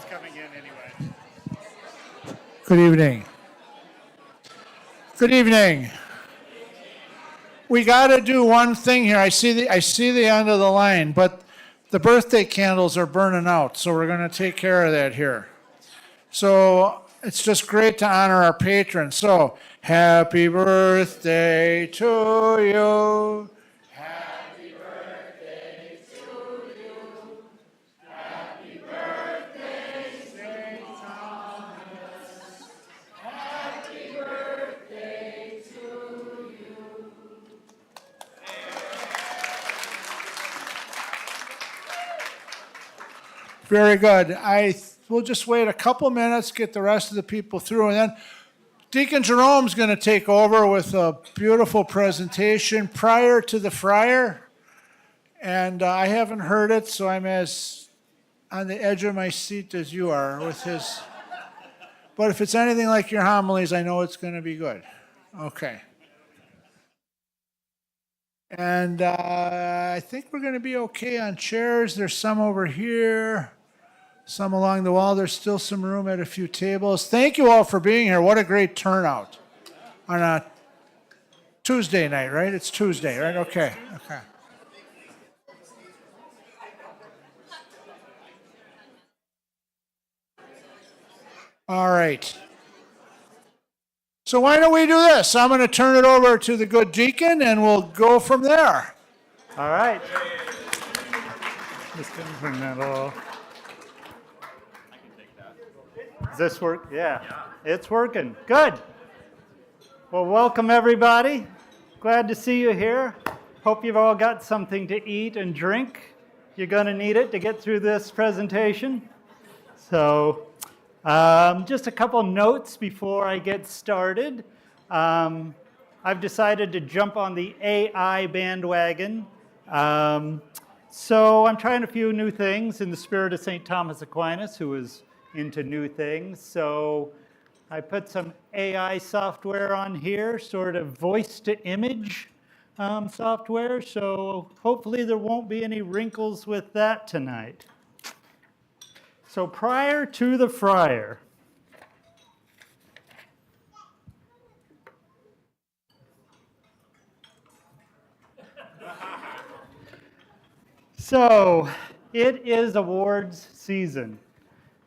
coming in anyway. Good evening. Good evening. We got to do one thing here. I see the end of the line, but the birthday candles are burning out, so we're going to take care of that here. So it's just great to honor our patrons. So happy birthday to you. Happy birthday to you. Happy birthday, St. Thomas. Happy birthday to you. Very good. We'll just wait a couple minutes, get the rest of the people through, and then Deacon Jerome's going to take over with a beautiful presentation prior to the Friar. And I haven't heard it, so I'm as on the edge of my seat as you are with his. But if it's anything like your homilies, I know it's going to be good. Okay. And I think we're going to be okay on chairs. There's some over here. Some along the wall. There's still some room at a few tables. Thank you all for being here. What a great turnout on a Tuesday night, right? It's Tuesday, right? Okay. All right. So why don't we do this? I'm going to turn it over to the good deacon, and we'll go from there. All right. Just going to turn that off. Does this work? Yeah, it's working. Good. Well, welcome everybody. Glad to see you here. Hope you've all got something to eat and drink. You're going to need it to get through this presentation. So, just a couple notes before I get started. I've decided to jump on the AI bandwagon. So I'm trying a few new things in the spirit of St. Thomas Aquinas, who was into new things. So I put some AI software on here, sort of voice to image software. So hopefully there won't be any wrinkles with that tonight. So prior to the Friar. So it is awards season.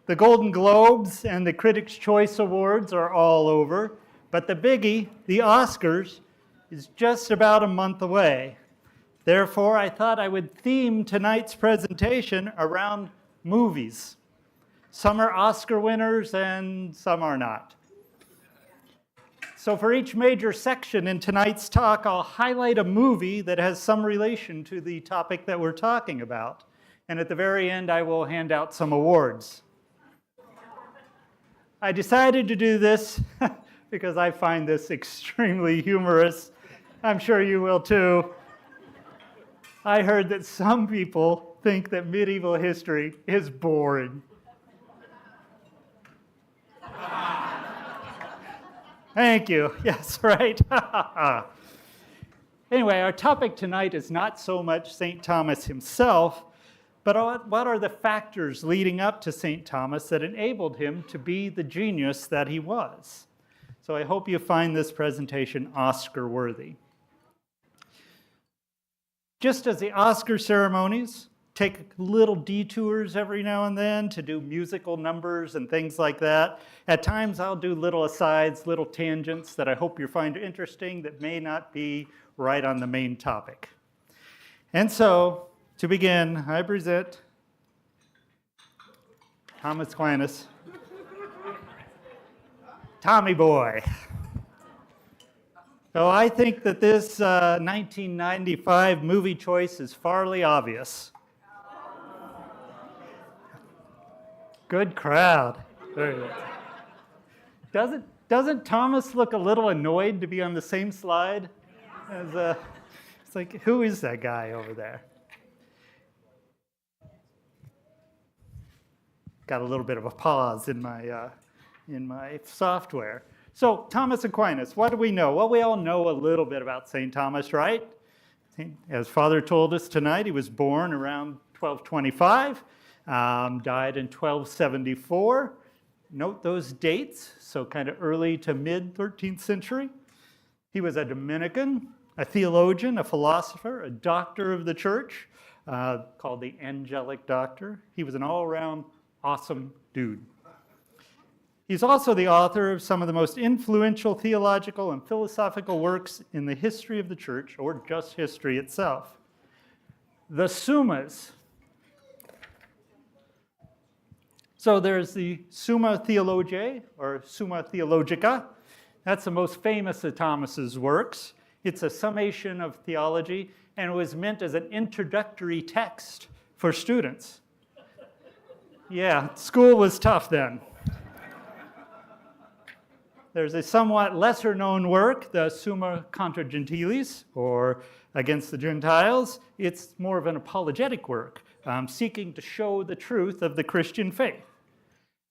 The Golden Globes and the Critics' Choice Awards are all over, but the biggie, the Oscars, is just about a month away. Therefore, I thought I would theme tonight's presentation around movies. Some are Oscar winners and some are not. So for each major section in tonight's talk, I'll highlight a movie that has some relation to the topic that we're talking about. And at the very end, I will hand out some awards. I decided to do this because I find this extremely humorous. I'm sure you will too. I heard that some people think that medieval history is boring. Thank you. Yes, right. Anyway, our topic tonight is not so much St. Thomas himself, but what are the factors leading up to St. Thomas that enabled him to be the genius that he was? So I hope you find this presentation Oscar-worthy. Just as the Oscar ceremonies take little detours every now and then to do musical numbers and things like that, at times I'll do little asides, little tangents that I hope you find interesting that may not be right on the main topic. And so, to begin, I present Thomas Aquinas, Tommy Boy. So I think that this 1995 movie choice is fairly obvious. Good crowd. There you go. Doesn't Thomas look a little annoyed to be on the same slide as it's like, who is that guy over there? Got a little bit of a pause in my software. So Thomas Aquinas, what do we know? Well, we all know a little bit about St. Thomas, right? As Father told us tonight, he was born around 1225. died in 1274. Note those dates, so kind of early to mid 13th century. He was a Dominican, a theologian, a philosopher, a doctor of the church, called the Angelic Doctor. He was an all-around awesome dude. He's also the author of some of the most influential theological and philosophical works in the history of the church, or just history itself. The Summas. So there's the Summa Theologiae, or Summa Theologica. That's the most famous of Thomas's works. It's a summation of theology, and it was meant as an introductory text for students. Yeah, school was tough then. There's a somewhat lesser known work, the Summa Contra Gentiles, or Against the Gentiles. It's more of an apologetic work, seeking to show the truth of the Christian faith.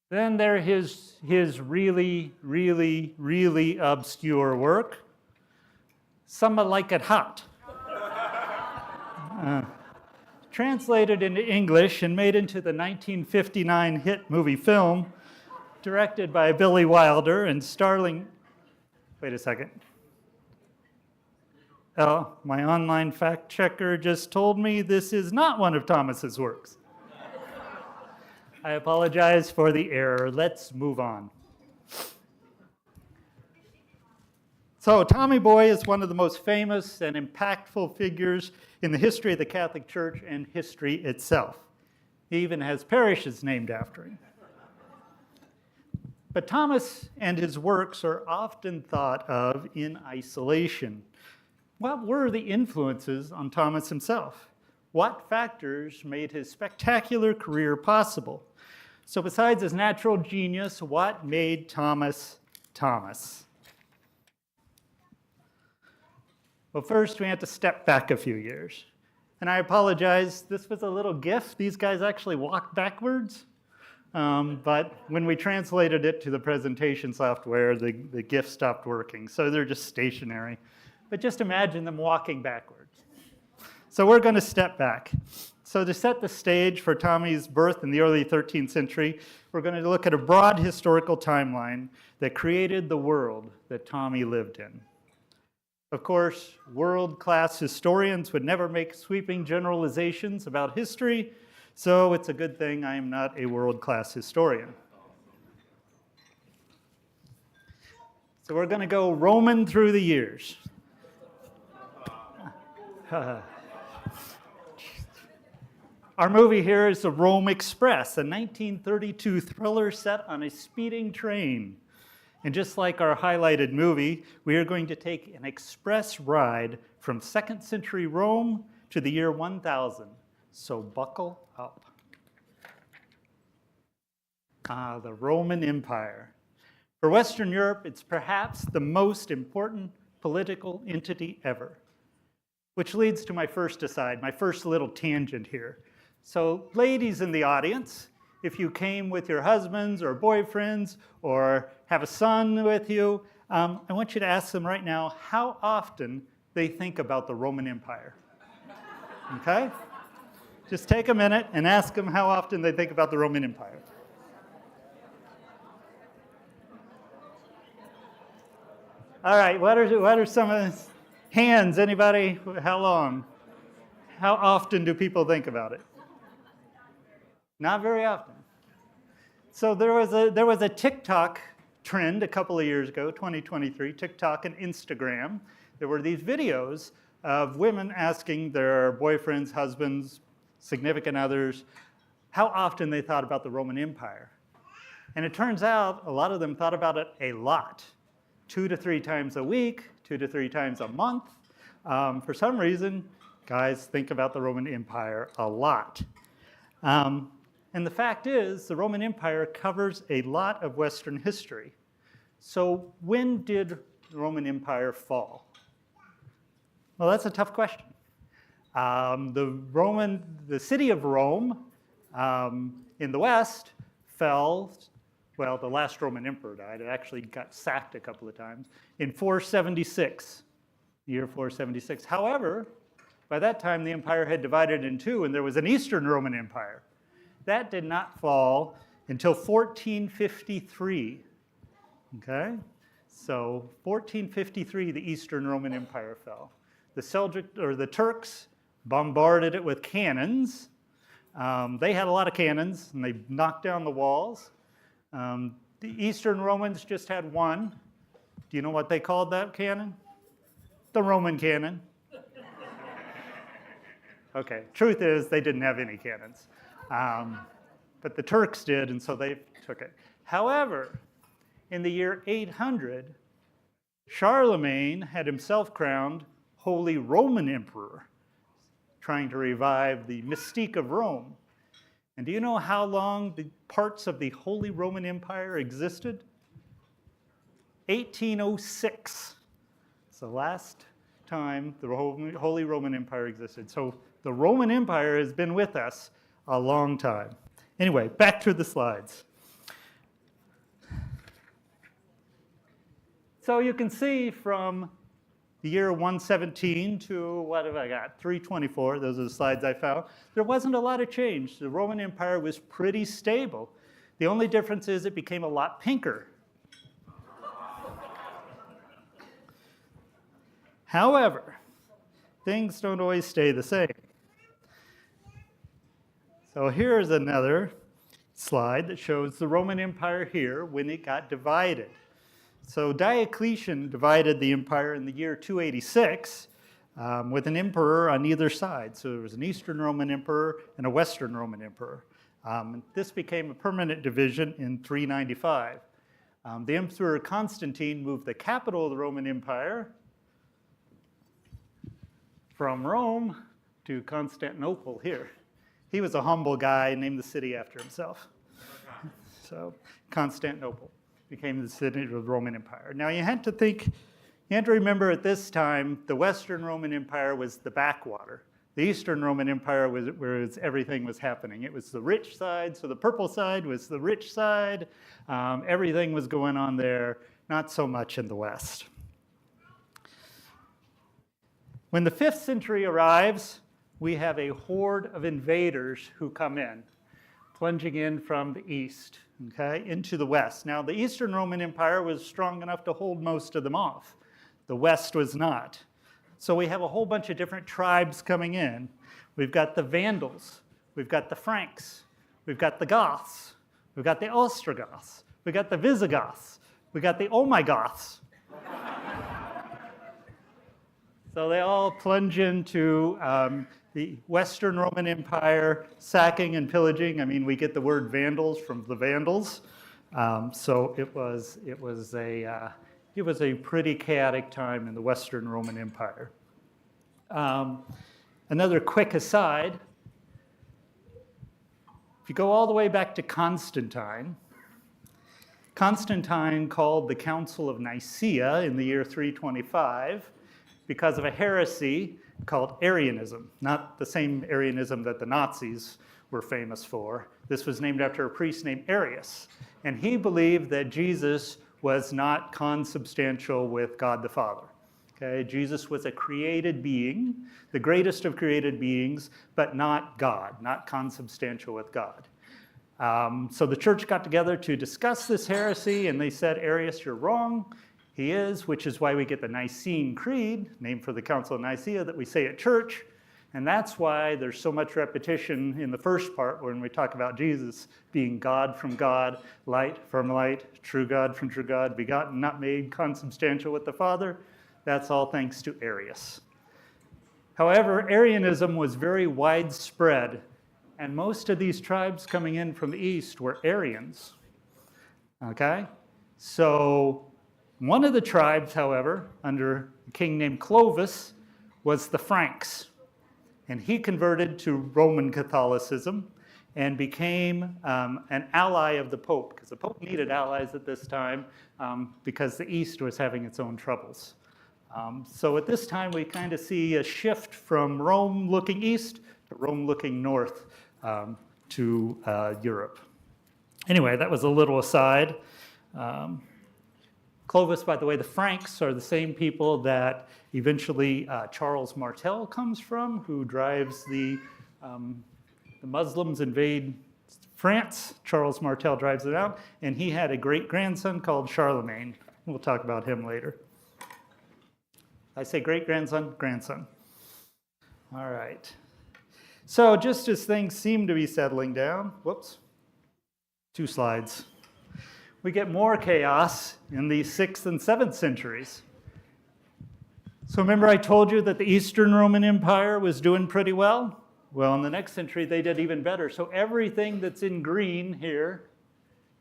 Then there's his really, really, really obscure work, Summa Licet Hat. Translated into English and made into the 1959 hit movie film, directed by Billy Wilder and starring, wait a second. Oh, my online fact checker just told me this is not one of Thomas's works. I apologize for the error. Let's move on. So Tommy Boy is one of the most famous and impactful figures in the history of the Catholic Church and history itself. He even has parishes named after him. But Thomas and his works are often thought of in isolation. What were the influences on Thomas himself? What factors made his spectacular career possible? So besides his natural genius, what made Thomas Thomas? Well, first we have to step back a few years. And I apologize, this was a little GIF. These guys actually walked backwards. But when we translated it to the presentation software, the GIF stopped working. So they're just stationary. But just imagine them walking backwards. So we're going to step back. So to set the stage for Tommy's birth in the early 13th century, we're going to look at a broad historical timeline that created the world that Tommy lived in. Of course, world-class historians would never make sweeping generalizations about history, so it's a good thing I am not a world-class historian. So we're going to go Roman through the years. Our movie here is The Rome Express, a 1932 thriller set on a speeding train. And just like our highlighted movie, we are going to take an express ride from 2nd century Rome to the year 1000. So buckle up. The Roman Empire. For Western Europe, it's perhaps the most important political entity ever. Which leads to my first aside, my first little tangent here. So ladies in the audience, if you came with your husbands or boyfriends or have a son with you, I want you to ask them right now how often they think about the Roman Empire. Okay? Just take a minute and ask them how often they think about the Roman Empire. All right, what are some of the hands? Anybody? How long? How often do people think about it? Not very often. So there was a TikTok trend a couple of years ago, 2023, TikTok and Instagram. There were these videos of women asking their boyfriends, husbands, significant others, how often they thought about the Roman Empire. And it turns out a lot of them thought about it a lot. 2 to 3 times a week, 2 to 3 times a month. For some reason, guys think about the Roman Empire a lot. And the fact is, the Roman Empire covers a lot of Western history. So when did the Roman Empire fall? Well, that's a tough question. The city of Rome in the West fell, well, the last Roman emperor died. It actually got sacked a couple of times in 476, year 476. However, by that time, the empire had divided in two, and there was an Eastern Roman Empire. that did not fall until 1453. Okay? So 1453, the Eastern Roman Empire fell. The the Turks bombarded it with cannons. They had a lot of cannons, and they knocked down the walls. The Eastern Romans just had one. Do you know what they called that cannon? The Roman cannon. Okay, truth is they didn't have any cannons. But the Turks did, and so they took it. However, in the year 800, Charlemagne had himself crowned Holy Roman Emperor, trying to revive the mystique of Rome. And do you know how long the parts of the Holy Roman Empire existed? 1806. It's the last time the Holy Roman Empire existed. So the Roman Empire has been with us a long time. Anyway, back to the slides. So you can see from the year 117 to, what have I got, 324, those are the slides I found, there wasn't a lot of change. The Roman Empire was pretty stable. The only difference is it became a lot pinker. However, things don't always stay the same. So here's another slide that shows the Roman Empire here when it got divided. So Diocletian divided the empire in the year 286 with an emperor on either side. So there was an Eastern Roman emperor and a Western Roman emperor. This became a permanent division in 395. The Emperor Constantine moved the capital of the Roman Empire from Rome to Constantinople here. He was a humble guy, named the city after himself. So Constantinople became the city of the Roman Empire. Now you had to remember at this time, the Western Roman Empire was the backwater. The Eastern Roman Empire was where everything was happening. It was the rich side, so the purple side was the rich side. Everything was going on there, not so much in the West. When the 5th century arrives, we have a horde of invaders who come in, plunging in from the east, okay, into the west. Now, the Eastern Roman Empire was strong enough to hold most of them off. The West was not. So we have a whole bunch of different tribes coming in. We've got the Vandals, we've got the Franks, we've got the Goths, we've got the Ostrogoths, we've got the Visigoths, we've got the Oh-my-Goths. So they all plunge into the Western Roman Empire, sacking and pillaging. I mean, we get the word Vandals from the Vandals. So it was a pretty chaotic time in the Western Roman Empire. Another quick aside, if you go all the way back to Constantine called the Council of Nicaea in the year 325 because of a heresy called Arianism, not the same Arianism that the Nazis were famous for. This was named after a priest named Arius, and he believed that Jesus was not consubstantial with God the Father. Okay, Jesus was a created being, the greatest of created beings, but not God, not consubstantial with God. So the church got together to discuss this heresy, and they said, Arius, you're wrong. He is, which is why we get the Nicene Creed, named for the Council of Nicaea, that we say at church. And that's why there's so much repetition in the first part when we talk about Jesus being God from God, light from light, true God from true God, begotten, not made, consubstantial with the Father. That's all thanks to Arius. However, Arianism was very widespread, and most of these tribes coming in from the east were Arians. Okay? So one of the tribes, however, under a king named Clovis, was the Franks. And he converted to Roman Catholicism and became an ally of the Pope, because the Pope needed allies at this time because the East was having its own troubles. So at this time, we kind of see a shift from Rome looking east to Rome looking north to Europe. Anyway, that was a little aside. Clovis, by the way, the Franks are the same people that eventually Charles Martel comes from, who drives the Muslims invade France, Charles Martel drives it out, and he had a great-grandson called Charlemagne. We'll talk about him later. I say great-grandson, grandson. All right. So just as things seem to be settling down, whoops, 2 slides, we get more chaos in the 6th and 7th centuries. So remember I told you that the Eastern Roman Empire was doing pretty well? Well, in the next century, they did even better. So everything that's in green here,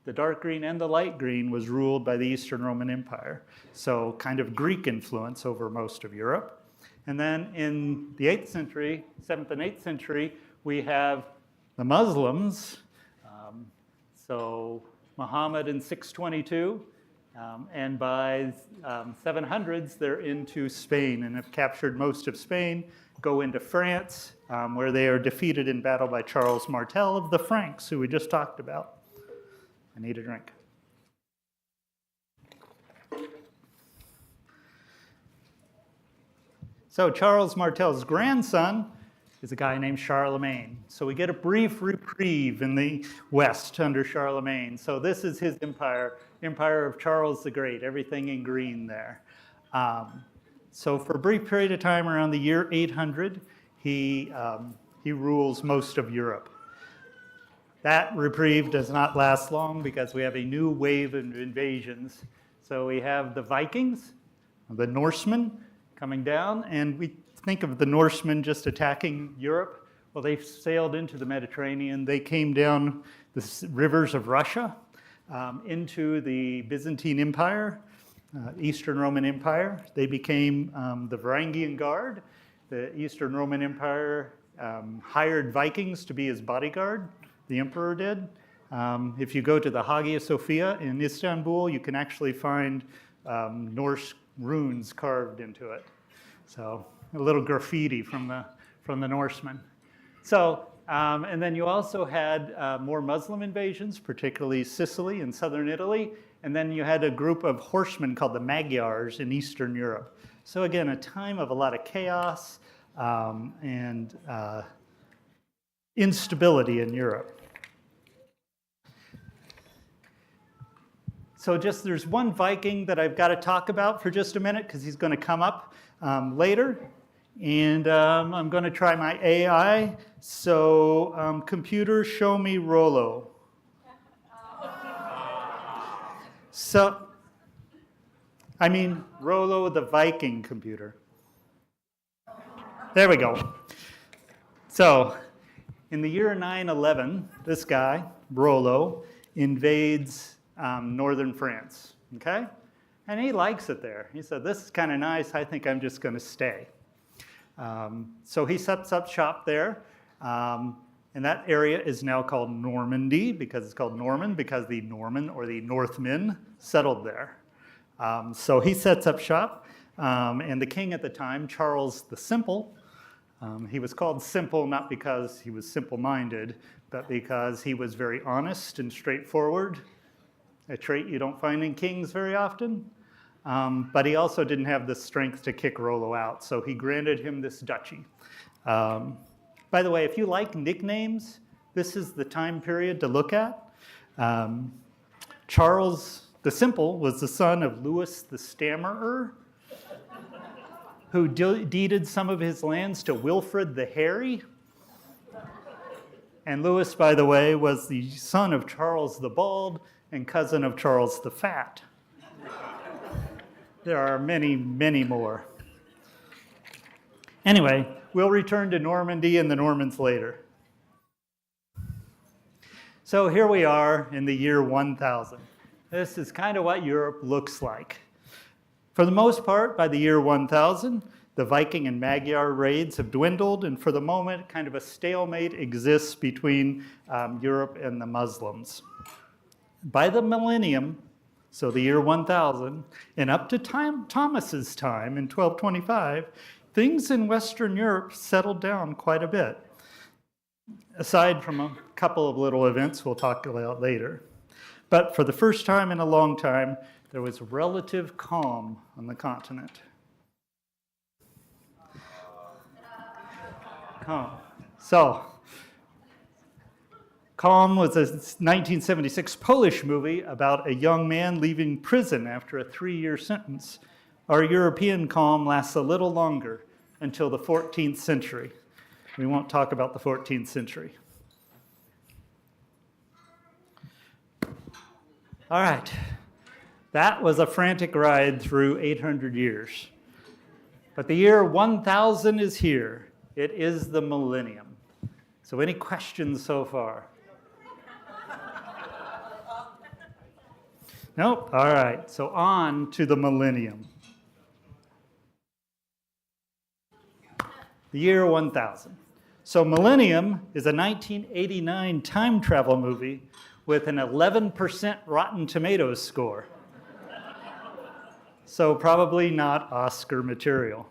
the dark green and the light green, was ruled by the Eastern Roman Empire. So kind of Greek influence over most of Europe. And then in the 8th century, 7th and 8th century, we have the Muslims. So Muhammad in 622, and by 700s, they're into Spain and have captured most of Spain, go into France, where they are defeated in battle by Charles Martel of the Franks, who we just talked about. I need a drink. So Charles Martel's grandson is a guy named Charlemagne. So we get a brief reprieve in the West under Charlemagne. So this is his empire, Empire of Charles the Great, everything in green there. So for a brief period of time around the year 800, he rules most of Europe. That reprieve does not last long because we have a new wave of invasions. So we have the Vikings, the Norsemen coming down, and we think of the Norsemen just attacking Europe. Well, they sailed into the Mediterranean. They came down the rivers of Russia into the Byzantine Empire, Eastern Roman Empire. They became the Varangian Guard. The Eastern Roman Empire hired Vikings to be his bodyguard. The emperor did. If you go to the Hagia Sophia in Istanbul, you can actually find Norse runes carved into it. So a little graffiti from the Norsemen. So, and then you also had more Muslim invasions, particularly Sicily and southern Italy. And then you had a group of horsemen called the Magyars in Eastern Europe. So again, a time of a lot of chaos and instability in Europe. So just there's one Viking that I've got to talk about for just a minute because he's going to come up later. And I'm going to try my AI. So computer, show me Rollo. So, I mean Rollo the Viking computer. There we go. So in the year 911, this guy, Rollo, invades northern France, okay? And he likes it there. He said, this is kind of nice. I think I'm just going to stay. So he sets up shop there. And that area is now called Normandy because it's called Norman because the Norman or the Northmen settled there. So he sets up shop. And the king at the time, Charles the Simple, he was called simple not because he was simple-minded, but because he was very honest and straightforward, a trait you don't find in kings very often. But he also didn't have the strength to kick Rollo out, so he granted him this duchy. By the way, if you like nicknames, this is the time period to look at. Charles the Simple was the son of Louis the Stammerer, who deeded some of his lands to Wilfrid the Hairy. And Louis, by the way, was the son of Charles the Bald and cousin of Charles the Fat. There are many, many more. Anyway, we'll return to Normandy and the Normans later. So here we are in the year 1000. This is kind of what Europe looks like. For the most part, by the year 1000, the Viking and Magyar raids have dwindled, and for the moment, kind of a stalemate exists between Europe and the Muslims. By the millennium, so the year 1000, and up to Thomas's time in 1225, things in Western Europe settled down quite a bit, aside from a couple of little events we'll talk about later. But for the first time in a long time, there was relative calm on the continent. Calm. So, Calm was a 1976 Polish movie about a young man leaving prison after a 3-year sentence. Our European calm lasts a little longer, until the 14th century. We won't talk about the 14th century. All right, that was a frantic ride through 800 years. But the year 1000 is here. It is the millennium. So any questions so far? Nope, all right, so on to the millennium. The year 1000. So Millennium is a 1989 time travel movie with an 11% Rotten Tomatoes score. So probably not Oscar material.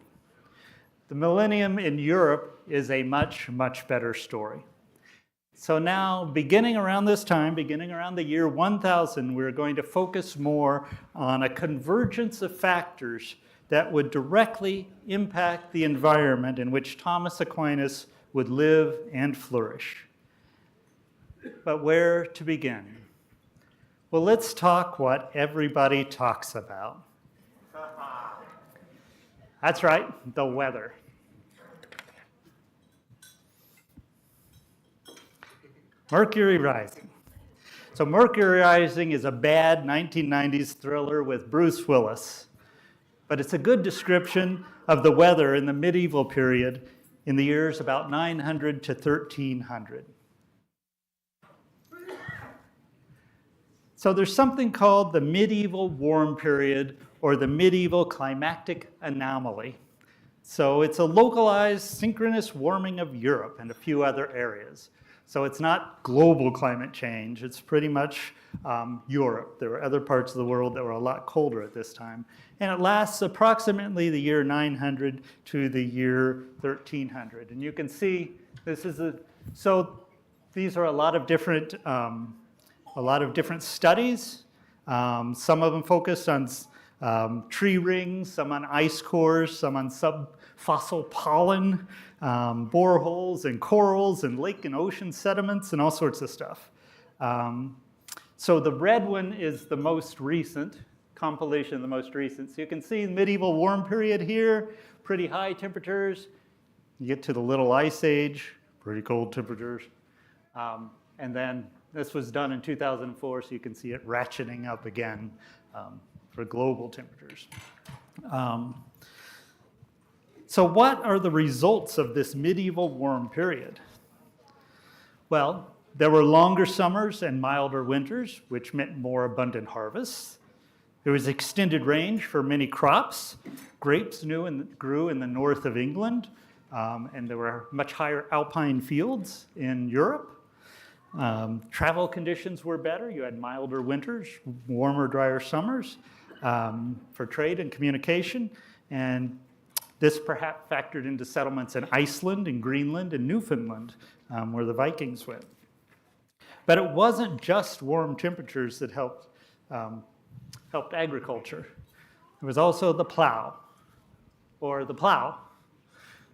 The millennium in Europe is a much, much better story. So now, beginning around this time, beginning around the year 1000, we're going to focus more on a convergence of factors that would directly impact the environment in which Thomas Aquinas would live and flourish. But where to begin? Well, let's talk what everybody talks about. That's right, the weather. Mercury rising. So Mercury Rising is a bad 1990s thriller with Bruce Willis, but it's a good description of the weather in the medieval period in the years about 900 to 1300. So there's something called the medieval warm period or the medieval climactic anomaly. So it's a localized synchronous warming of Europe and a few other areas. So it's not global climate change, it's pretty much Europe. There were other parts of the world that were a lot colder at this time. And it lasts approximately the year 900 to the year 1300. And you can see this is so these are a lot of different studies. Some of them focused on tree rings, some on ice cores, some on subfossil pollen, boreholes and corals and lake and ocean sediments and all sorts of stuff. So the red one is the most recent, compilation of the most recent. So you can see the medieval warm period here, pretty high temperatures. You get to the Little Ice Age, pretty cold temperatures. And then this was done in 2004, so you can see it ratcheting up again for global temperatures. So what are the results of this medieval warm period? Well, there were longer summers and milder winters, which meant more abundant harvests. There was extended range for many crops. Grapes grew in the north of England, and there were much higher alpine fields in Europe. Travel conditions were better. You had milder winters, warmer, drier summers for trade and communication. And this perhaps factored into settlements in Iceland and Greenland and Newfoundland, where the Vikings went. But it wasn't just warm temperatures that helped agriculture. It was also the plow, or the plow.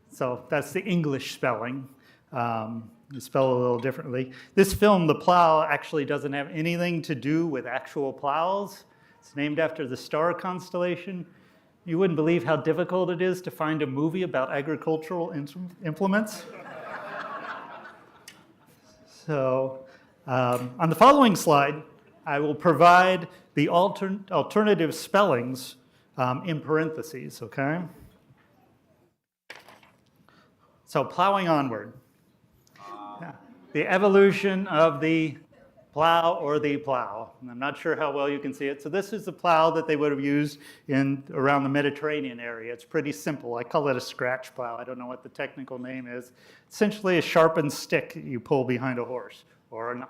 So that's the English spelling. It's spelled a little differently. This film, The Plow, actually doesn't have anything to do with actual plows. It's named after the star constellation. You wouldn't believe how difficult it is to find a movie about agricultural implements. So on the following slide, I will provide the alternative spellings in parentheses, okay? So plowing onward. Yeah. The evolution of the plow or the plow. And I'm not sure how well you can see it. So this is the plow that they would have used around the Mediterranean area. It's pretty simple. I call it a scratch plow. I don't know what the technical name is. Essentially a sharpened stick you pull behind a horse or an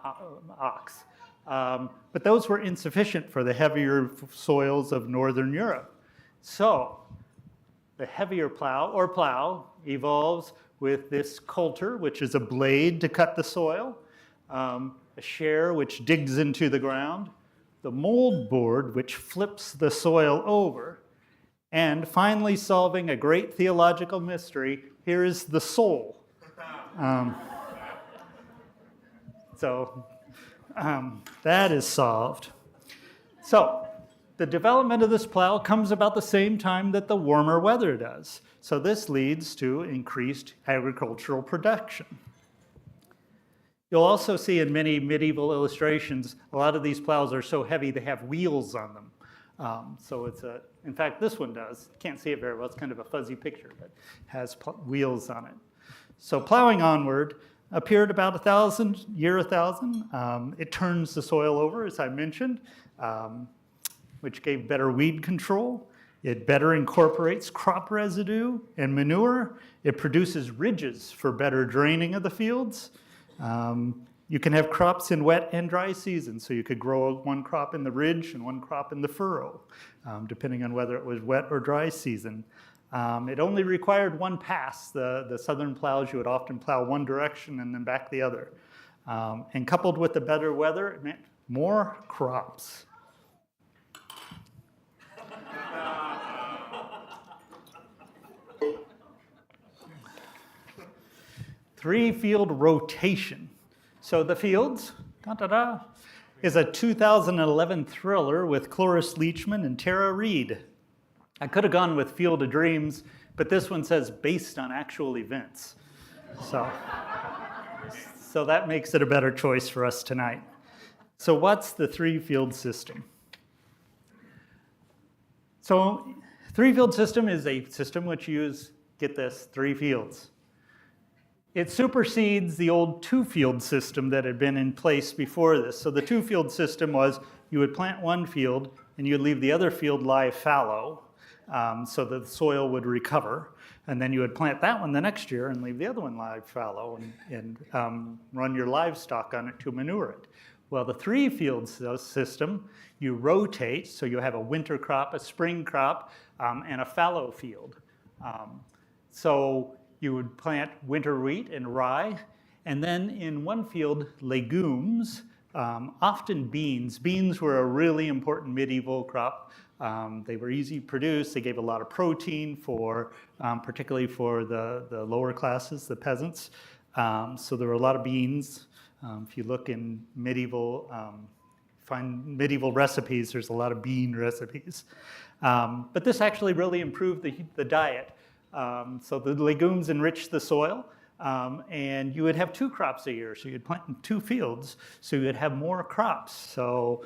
ox. But those were insufficient for the heavier soils of Northern Europe. So the heavier plow evolves with this coulter, which is a blade to cut the soil, a share which digs into the ground, the mold board which flips the soil over, and finally solving a great theological mystery, here is the soul. So that is solved. So the development of this plow comes about the same time that the warmer weather does. So this leads to increased agricultural production. You'll also see in many medieval illustrations, a lot of these plows are so heavy they have wheels on them. So in fact, this one does. Can't see it very well, it's kind of a fuzzy picture, but has wheels on it. So plowing onward appeared about 1000. It turns the soil over, as I mentioned, which gave better weed control. It better incorporates crop residue and manure. It produces ridges for better draining of the fields. You can have crops in wet and dry seasons, so you could grow one crop in the ridge and one crop in the furrow, depending on whether it was wet or dry season. It only required one pass. The southern plows, you would often plow one direction and then back the other. And coupled with the better weather, it meant more crops. Three-field rotation. So the Fields, is a 2011 thriller with Cloris Leachman and Tara Reid. I could have gone with Field of Dreams, but this one says based on actual events. So that makes it a better choice for us tonight. So what's the three-field system? So three-field system is a system which uses, get this, 3 fields. It supersedes the old two-field system that had been in place before this. So the two-field system was you would plant one field and you would leave the other field lie fallow so that the soil would recover. And then you would plant that one the next year and leave the other one lie fallow and run your livestock on it to manure it. Well, the three-field system, you rotate, so you have a winter crop, a spring crop, and a fallow field. So you would plant winter wheat and rye, and then in one field, legumes, often beans. Beans were a really important medieval crop. They were easy to produce. They gave a lot of protein for, particularly for the lower classes, the peasants. So there were a lot of beans. If you look in medieval, find medieval recipes, there's a lot of bean recipes. But this actually really improved the diet. So the legumes enriched the soil, and you would have 2 crops a year. So you'd plant in 2 fields, so you would have more crops. So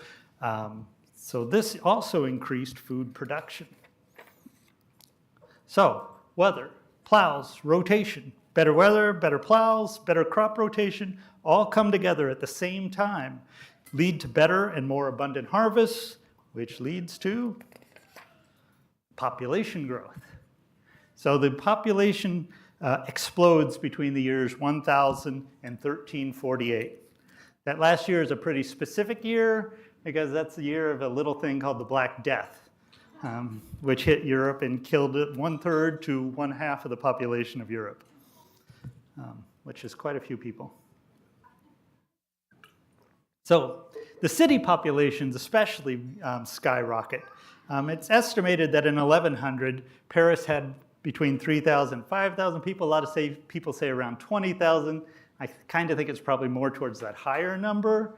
this also increased food production. So weather, plows, rotation, better weather, better plows, better crop rotation, all come together at the same time, lead to better and more abundant harvests, which leads to population growth. So the population explodes between the years 1000 and 1348. That last year is a pretty specific year because that's the year of a little thing called the Black Death, which hit Europe and killed 1/3 to 1/2 of the population of Europe, which is quite a few people. So the city populations especially skyrocket. It's estimated that in 1100, Paris had between 3,000 and 5,000 people. A lot of people say around 20,000. I kind of think it's probably more towards that higher number.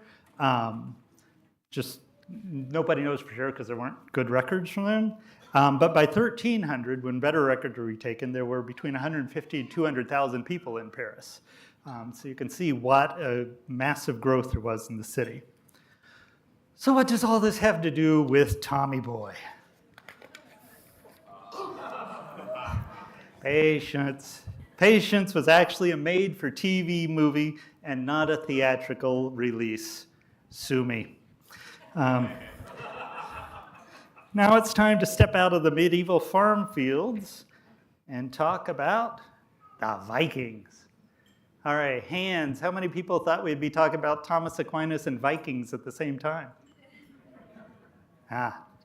Just nobody knows for sure because there weren't good records from them. But by 1300, when better records were retaken, there were between 150 and 200,000 people in Paris. So you can see what a massive growth there was in the city. So what does all this have to do with Tommy Boy? Patience. Patience was actually a made-for-TV movie and not a theatrical release. Sue me. Now it's time to step out of the medieval farm fields and talk about the Vikings. All right, hands. How many people thought we'd be talking about Thomas Aquinas and Vikings at the same time?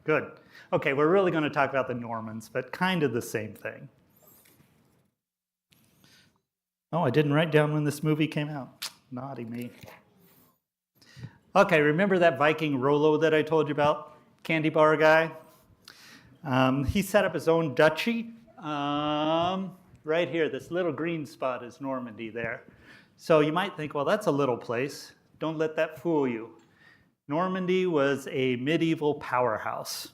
Good. Okay, we're really going to talk about the Normans, but kind of the same thing. Oh, I didn't write down when this movie came out. Naughty me. Okay, remember that Viking Rollo that I told you about? Candy bar guy? He set up his own duchy. Right here, this little green spot is Normandy there. So you might think, well, that's a little place. don't let that fool you. Normandy was a medieval powerhouse.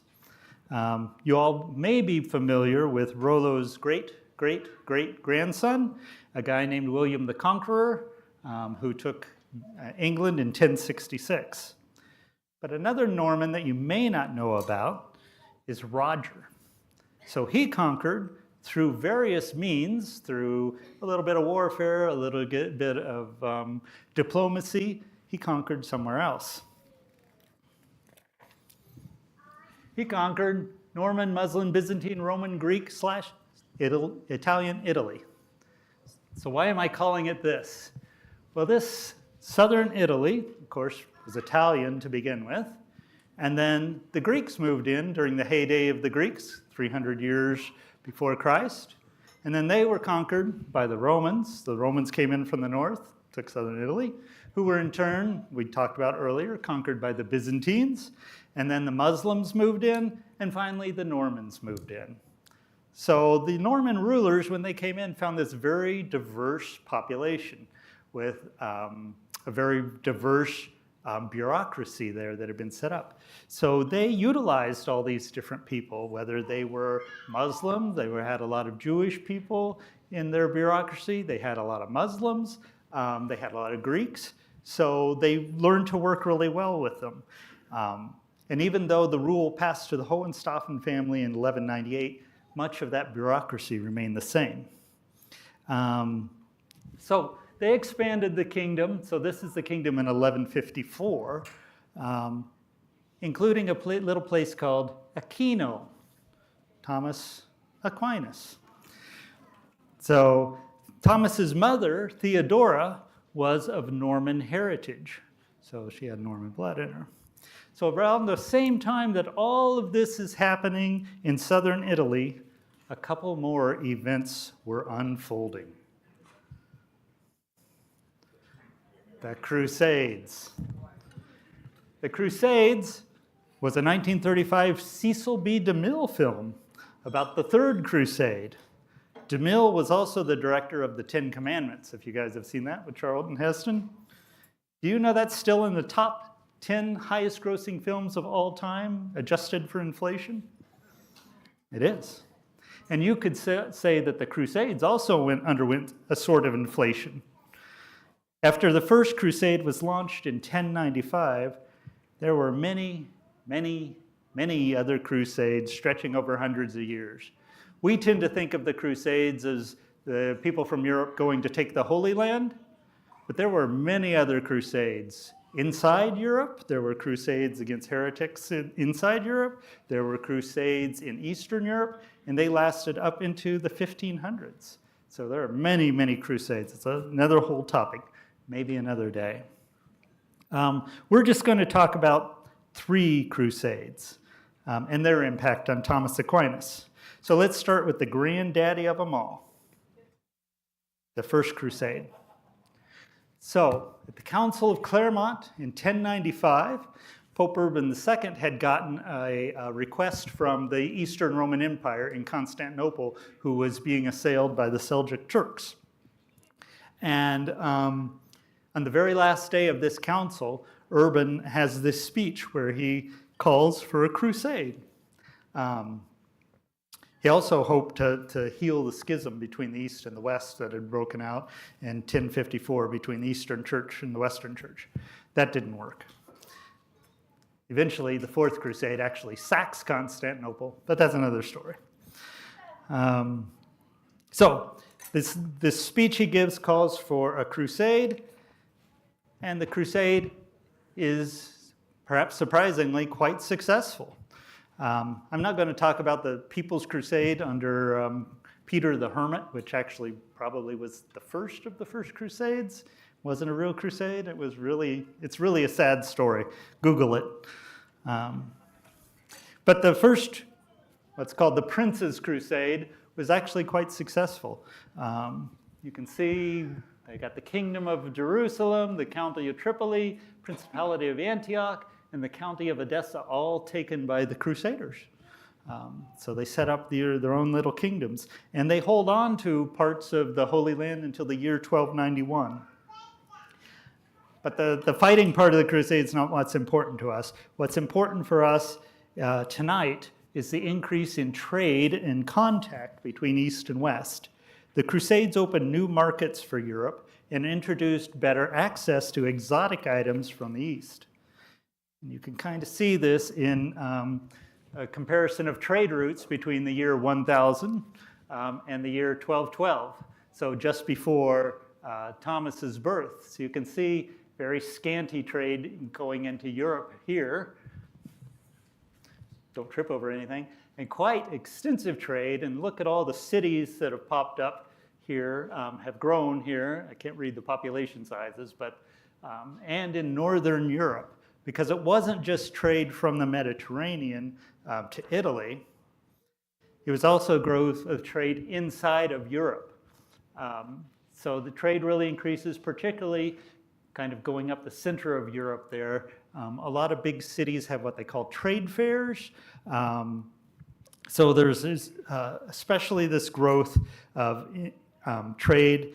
You all may be familiar with Rollo's great-great-great-grandson, a guy named William the Conqueror, who took England in 1066. But another Norman that you may not know about is Roger. So he conquered through various means, through a little bit of warfare, a little bit of diplomacy. He conquered somewhere else. He conquered Norman, Muslim, Byzantine, Roman, Greek / Italian Italy. So why am I calling it this? Well, this southern Italy, of course, was Italian to begin with. And then the Greeks moved in during the heyday of the Greeks, 300 years before Christ. And then they were conquered by the Romans. The Romans came in from the north, took southern Italy, who were in turn, we talked about earlier, conquered by the Byzantines. And then the Muslims moved in, and finally the Normans moved in. So the Norman rulers, when they came in, found this very diverse population with a very diverse bureaucracy there that had been set up. So they utilized all these different people, whether they were Muslim, had a lot of Jewish people in their bureaucracy, they had a lot of Muslims, they had a lot of Greeks, so they learned to work really well with them. And even though the rule passed to the Hohenstaufen family in 1198, much of that bureaucracy remained the same. So they expanded the kingdom. So this is the kingdom in 1154, including a little place called Aquino, Thomas Aquinas. So Thomas's mother, Theodora, was of Norman heritage. So she had Norman blood in her. So around the same time that all of this is happening in southern Italy, a couple more events were unfolding. The Crusades. The Crusades was a 1935 Cecil B. DeMille film about the Third Crusade. DeMille was also the director of the Ten Commandments, if you guys have seen that with Charlton Heston. Do you know that's still in the top 10 highest grossing films of all time, adjusted for inflation? It is. And you could say that the Crusades also underwent a sort of inflation. After the First Crusade was launched in 1095, there were many, many, many other crusades stretching over hundreds of years. We tend to think of the Crusades as the people from Europe going to take the Holy Land, but there were many other crusades. Inside Europe, there were crusades against heretics inside Europe. There were crusades in Eastern Europe, and they lasted up into the 1500s. So there are many, many crusades. It's another whole topic, maybe another day. We're just going to talk about 3 crusades and their impact on Thomas Aquinas. So let's start with the granddaddy of them all, the First Crusade. So, at the Council of Clermont in 1095, Pope Urban II had gotten a request from the Eastern Roman Empire in Constantinople, who was being assailed by the Seljuk Turks. And on the very last day of this council, Urban has this speech where he calls for a crusade. He also hoped to heal the schism between the East and the West that had broken out in 1054 between the Eastern Church and the Western Church. That didn't work. Eventually, the Fourth Crusade actually sacks Constantinople, but that's another story. So this speech he gives calls for a crusade, and the crusade is, perhaps surprisingly, quite successful. I'm not going to talk about the People's Crusade under Peter the Hermit, which actually probably was the first of the first crusades. It wasn't a real crusade. It's really a sad story. Google it. But the first, what's called the Prince's Crusade, was actually quite successful. You can see they got the Kingdom of Jerusalem, the County of Tripoli, Principality of Antioch, and the county of Edessa, all taken by the Crusaders. So they set up their own little kingdoms. And they hold on to parts of the Holy Land until the year 1291. But the fighting part of the crusade is not what's important to us. What's important for us tonight is the increase in trade and contact between East and West. The Crusades opened new markets for Europe and introduced better access to exotic items from the East. And you can kind of see this in a comparison of trade routes between the year 1000 and the year 1212. So just before Thomas's birth. So you can see very scanty trade going into Europe here. Don't trip over anything. And quite extensive trade. And look at all the cities that have popped up here, have grown here. I can't read the population sizes, but and in Northern Europe. Because it wasn't just trade from the Mediterranean to Italy. It was also growth of trade inside of Europe. So the trade really increases, particularly kind of going up the center of Europe there. A lot of big cities have what they call trade fairs. So there's especially this growth of trade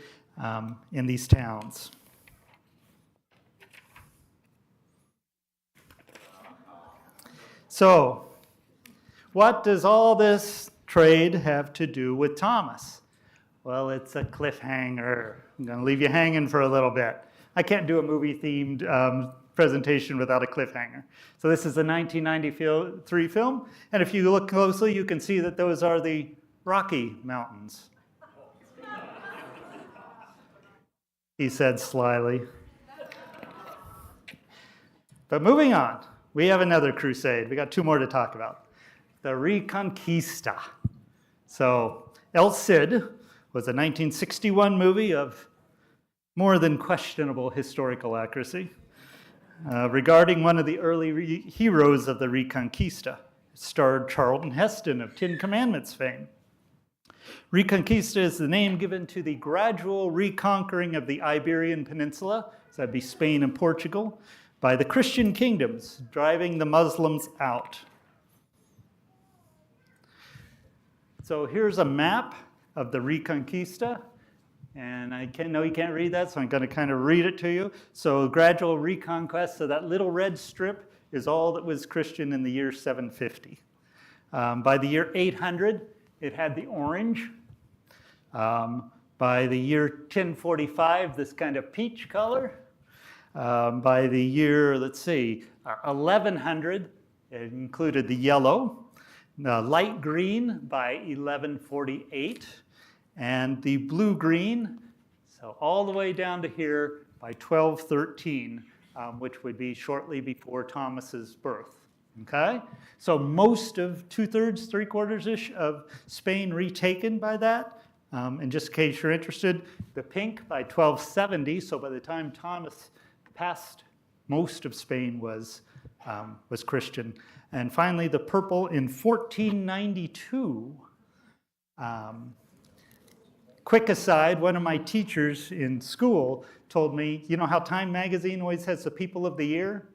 in these towns. So what does all this trade have to do with Thomas? Well, it's a cliffhanger. I'm going to leave you hanging for a little bit. I can't do a movie-themed presentation without a cliffhanger. So this is a 1993 film, and if you look closely, you can see that those are the Rocky Mountains. He said slyly. But moving on, we have another crusade. We got two more to talk about. The Reconquista. So El Cid was a 1961 movie of more than questionable historical accuracy regarding one of the early heroes of the Reconquista. It starred Charlton Heston of Ten Commandments fame. Reconquista is the name given to the gradual reconquering of the Iberian Peninsula, so that'd be Spain and Portugal, by the Christian kingdoms, driving the Muslims out. So here's a map of the Reconquista, and I know you can't read that, so I'm going to kind of read it to you. So gradual reconquest, so that little red strip is all that was Christian in the year 750. By the year 800, it had the orange. By the year 1045, this kind of peach color. By the year, 1100, it included the yellow. Light green by 1148, and the blue-green, so all the way down to here by 1213, which would be shortly before Thomas's birth. Okay? So most of 2/3, 3/4-ish of Spain retaken by that. And just in case you're interested, the pink by 1270, so by the time Thomas passed, most of Spain was Christian. And finally, the purple in 1492. Quick aside, one of my teachers in school told me, you know how Time magazine always has the people of the year?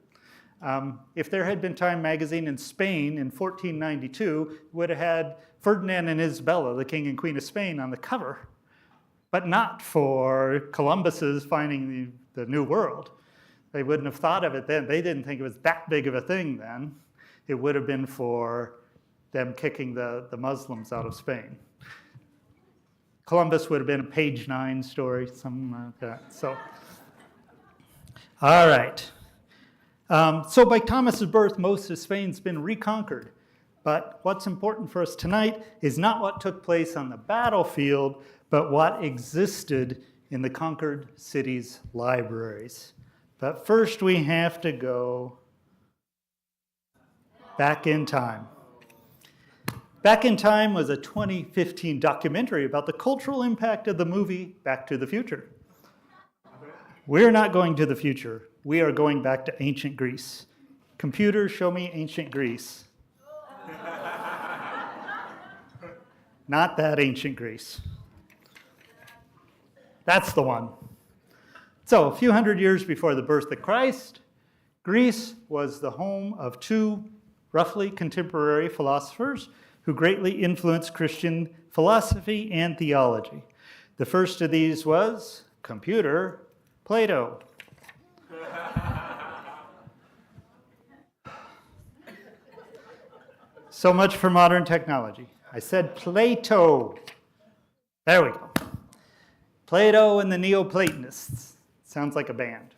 If there had been Time magazine in Spain in 1492, it would have had Ferdinand and Isabella, the king and queen of Spain, on the cover, but not for Columbus's finding the New World. They wouldn't have thought of it then. They didn't think it was that big of a thing then. It would have been for them kicking the Muslims out of Spain. Columbus would have been a page 9 story, something like that. So, all right. So by Thomas's birth, most of Spain's been reconquered. But what's important for us tonight is not what took place on the battlefield, but what existed in the conquered cities' libraries. But first we have to go back in time. Back in Time was a 2015 documentary about the cultural impact of the movie Back to the Future. We're not going to the future. We are going back to ancient Greece. Computers, show me ancient Greece. Not that ancient Greece. That's the one. So, a few hundred years before the birth of Christ, Greece was the home of two roughly contemporary philosophers who greatly influenced Christian philosophy and theology. The first of these was computer Plato. So much for modern technology. I said Plato. There we go. Plato and the Neoplatonists. Sounds like a band.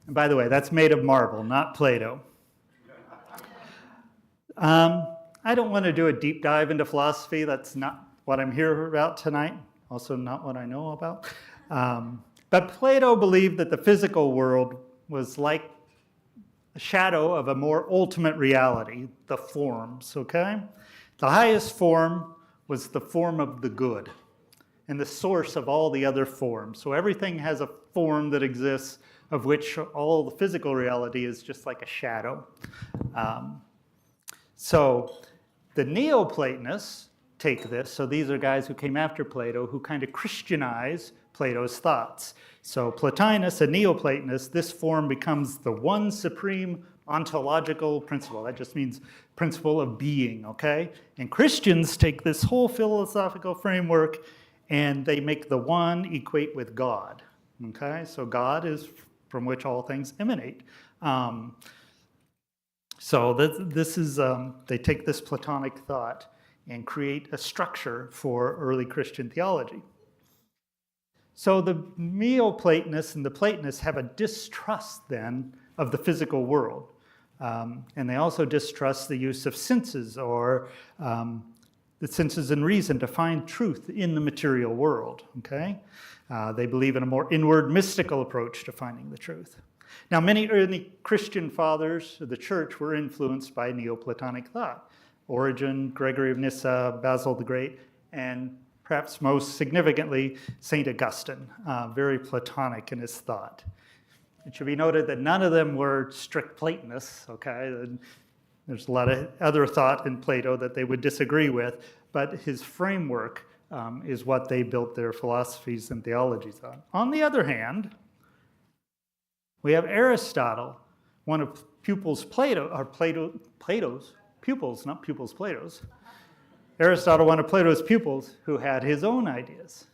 And by the way, that's made of marble, not Plato. I don't want to do a deep dive into philosophy. That's not what I'm here about tonight. Also not what I know about. But Plato believed that the physical world was like a shadow of a more ultimate reality, the forms, okay? The highest form was the form of the good and the source of all the other forms. So everything has a form that exists, of which all the physical reality is just like a shadow. So the Neoplatonists take this. So these are guys who came after Plato who kind of Christianize Plato's thoughts. So Plotinus, a Neoplatonist, this form becomes the one supreme ontological principle. That just means principle of being, okay? And Christians take this whole philosophical framework and they make the one equate with God, okay? So God is from which all things emanate. So this is, they take this Platonic thought and create a structure for early Christian theology. So the Neoplatonists and the Platonists have a distrust then of the physical world. And they also distrust the use of senses or the senses and reason to find truth in the material world, okay? They believe in a more inward mystical approach to finding the truth. Now, many early Christian fathers of the church were influenced by Neoplatonic thought. Origen, Gregory of Nyssa, Basil the Great, and perhaps most significantly, St. Augustine, very Platonic in his thought. It should be noted that none of them were strict Platonists, okay? There's a lot of other thought in Plato that they would disagree with, but his framework is what they built their philosophies and theologies on. On the other hand, we have Aristotle, one of Plato's pupils, not pupils Plato's. Aristotle, one of Plato's pupils, who had his own ideas.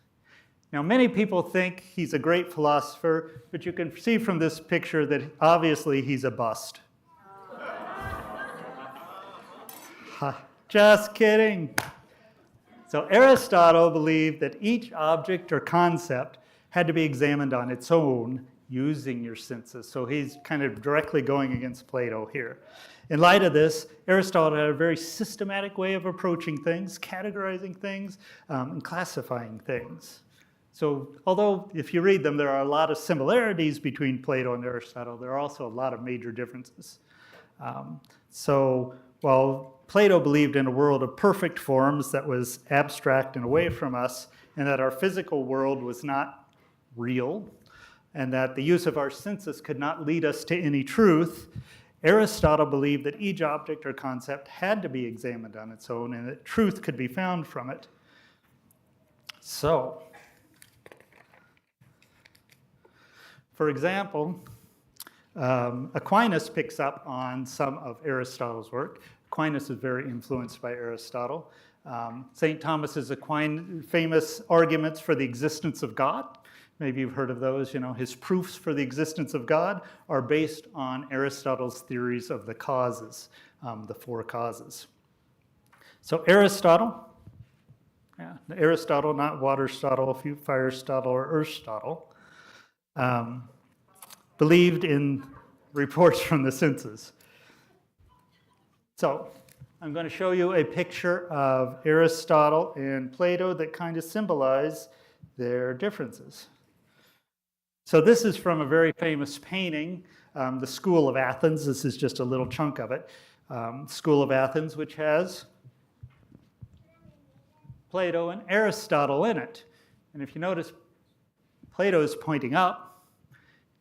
Now, many people think he's a great philosopher, but you can see from this picture that obviously he's a bust. Just kidding. So Aristotle believed that each object or concept had to be examined on its own using your senses. So he's kind of directly going against Plato here. In light of this, Aristotle had a very systematic way of approaching things, categorizing things, and classifying things. So although if you read them, there are a lot of similarities between Plato and Aristotle, there are also a lot of major differences. So while Plato believed in a world of perfect forms that was abstract and away from us, and that our physical world was not real, and that the use of our senses could not lead us to any truth, Aristotle believed that each object or concept had to be examined on its own and that truth could be found from it. So, for example, Aquinas picks up on some of Aristotle's work. Aquinas is very influenced by Aristotle. St. Thomas's famous arguments for the existence of God. Maybe you've heard of those. You know, his proofs for the existence of God are based on Aristotle's theories of the causes, the four causes. So Aristotle, Aristotle, not Waterstotle, Firestotle, or Earthstotle, believed in reports from the senses. So I'm going to show you a picture of Aristotle and Plato that kind of symbolize their differences. So this is from a very famous painting, the School of Athens. This is just a little chunk of it. School of Athens, which has Plato and Aristotle in it. And if you notice, Plato is pointing up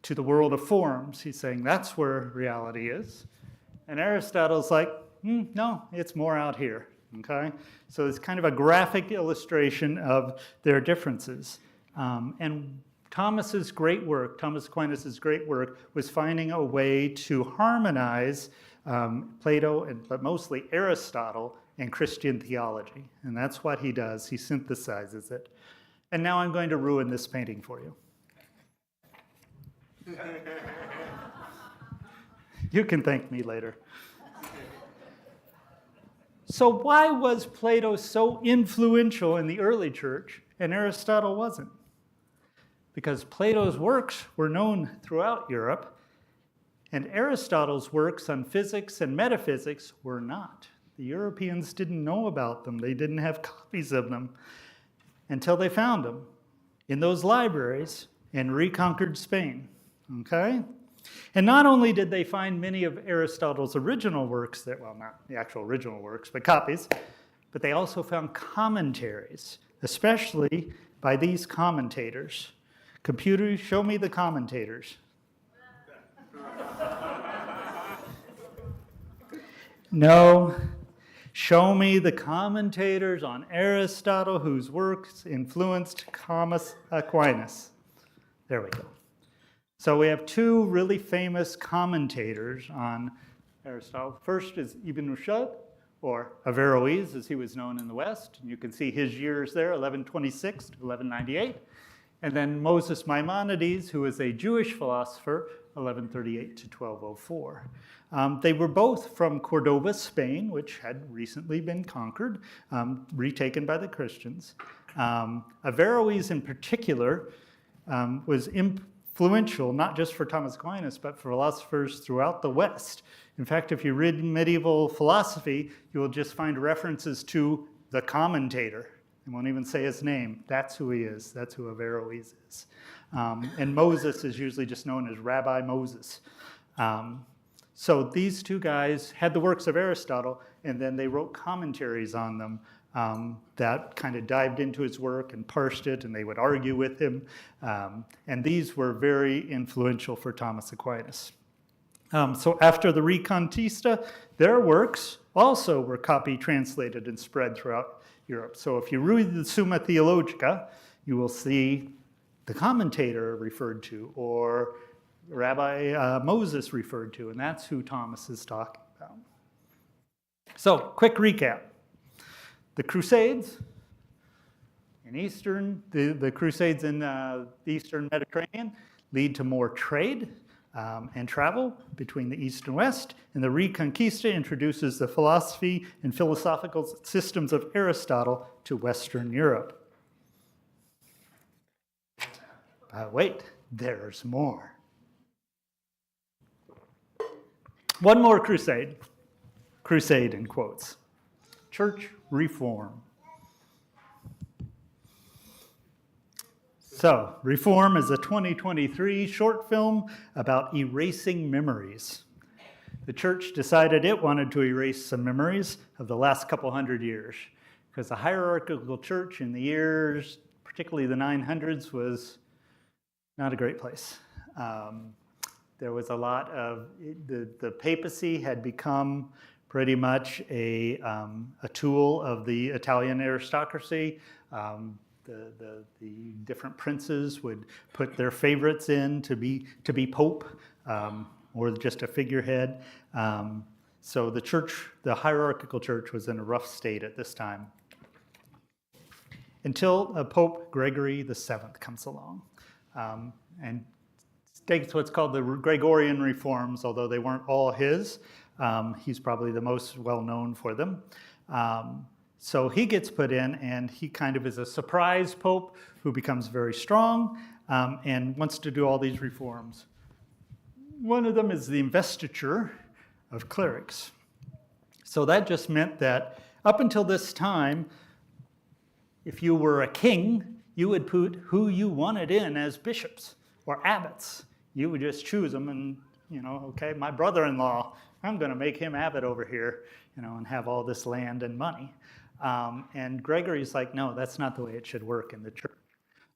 to the world of forms. He's saying that's where reality is. And Aristotle's like, no, it's more out here, okay? So it's kind of a graphic illustration of their differences. And Thomas Aquinas' great work was finding a way to harmonize Plato, but mostly Aristotle, and Christian theology. And that's what he does. He synthesizes it. And now I'm going to ruin this painting for you. You can thank me later. So why was Plato so influential in the early church and Aristotle wasn't? Because Plato's works were known throughout Europe, and Aristotle's works on physics and metaphysics were not. The Europeans didn't know about them. They didn't have copies of them until they found them in those libraries and reconquered Spain. Okay? And not only did they find many of Aristotle's original works, well, not the actual original works, but copies, but they also found commentaries, especially by these commentators. Computer, show me the commentators. No. Show me the commentators on Aristotle whose works influenced Thomas Aquinas. There we go. So we have two really famous commentators on Aristotle. First is Ibn Rushd, or Averroes, as he was known in the West. And you can see his years there, 1126 to 1198. And then Moses Maimonides, who was a Jewish philosopher, 1138 to 1204. They were both from Cordoba, Spain, which had recently been conquered, retaken by the Christians. Averroes in particular was influential, not just for Thomas Aquinas, but for philosophers throughout the West. In fact, if you read medieval philosophy, you will just find references to the commentator. I won't even say his name. That's who he is. That's who Averroes is. And Moses is usually just known as Rabbi Moses. So these two guys had the works of Aristotle, and then they wrote commentaries on them that kind of dived into his work and parsed it, and they would argue with him. And these were very influential for Thomas Aquinas. So after the Reconquista, their works also were copied, translated, and spread throughout Europe. So if you read the Summa Theologica, you will see the commentator referred to, or Rabbi Moses referred to, and that's who Thomas is talking about. So, quick recap. The Crusades in the Crusades in the Eastern Mediterranean lead to more trade and travel between the East and West, and the Reconquista introduces the philosophy and philosophical systems of Aristotle to Western Europe. But wait, there's more. One more crusade in quotes, church reform. So, Reform is a 2023 short film about erasing memories. The church decided it wanted to erase some memories of the last couple hundred years, because the hierarchical church in the years, particularly the 900s, was not a great place. There was a lot of, the papacy had become pretty much a tool of the Italian aristocracy. The different princes would put their favorites in to be pope, or just a figurehead. So the church, the hierarchical church, was in a rough state at this time, until Pope Gregory VII comes along, and takes what's called the Gregorian reforms, although they weren't all his. He's probably the most well-known for them. So he gets put in, and he kind of is a surprise pope who becomes very strong and wants to do all these reforms. One of them is the investiture of clerics. So that just meant that up until this time, if you were a king, you would put who you wanted in as bishops or abbots. You would just choose them and, okay, my brother-in-law, I'm going to make him abbot over here, and have all this land and money. And Gregory's like, no, that's not the way it should work in the church.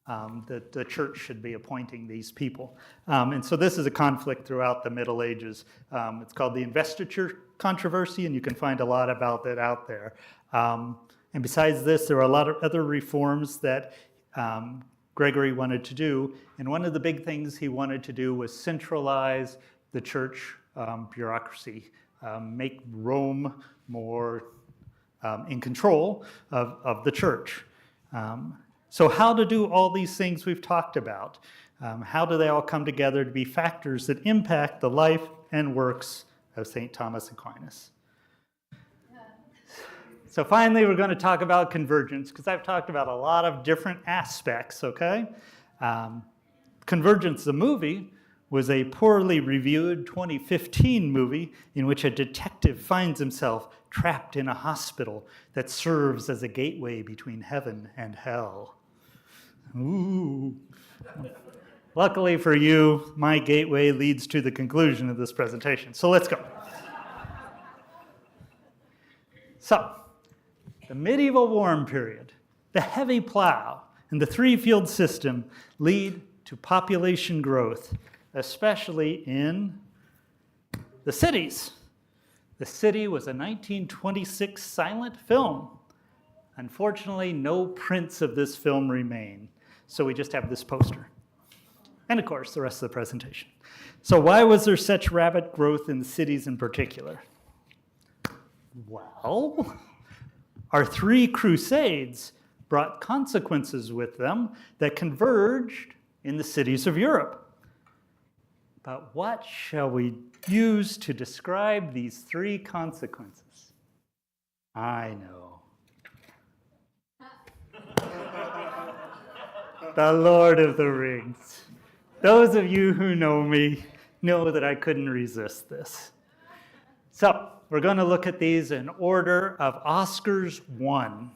The church should be appointing these people. And so this is a conflict throughout the Middle Ages. It's called the investiture controversy, and you can find a lot about that out there. And besides this, there are a lot of other reforms that Gregory wanted to do. And one of the big things he wanted to do was centralize the church bureaucracy, make Rome more in control of the church. So how to do all these things we've talked about? How do they all come together to be factors that impact the life and works of St. Thomas Aquinas? So finally, we're going to talk about convergence, because I've talked about a lot of different aspects, okay? Convergence, the movie, was a poorly reviewed 2015 movie in which a detective finds himself trapped in a hospital that serves as a gateway between heaven and hell. Ooh. Luckily for you, my gateway leads to the conclusion of this presentation. So let's go. So, the medieval warm period, the heavy plow, and the three-field system lead to population growth, especially in the cities. The City was a 1926 silent film. Unfortunately, no prints of this film remain, so we just have this poster. And of course, the rest of the presentation. So why was there such rapid growth in the cities in particular? Well, our three crusades brought consequences with them that converged in the cities of Europe. But what shall we use to describe these three consequences? I know. The Lord of the Rings. Those of you who know me know that I couldn't resist this. So, we're going to look at these in order of Oscars won.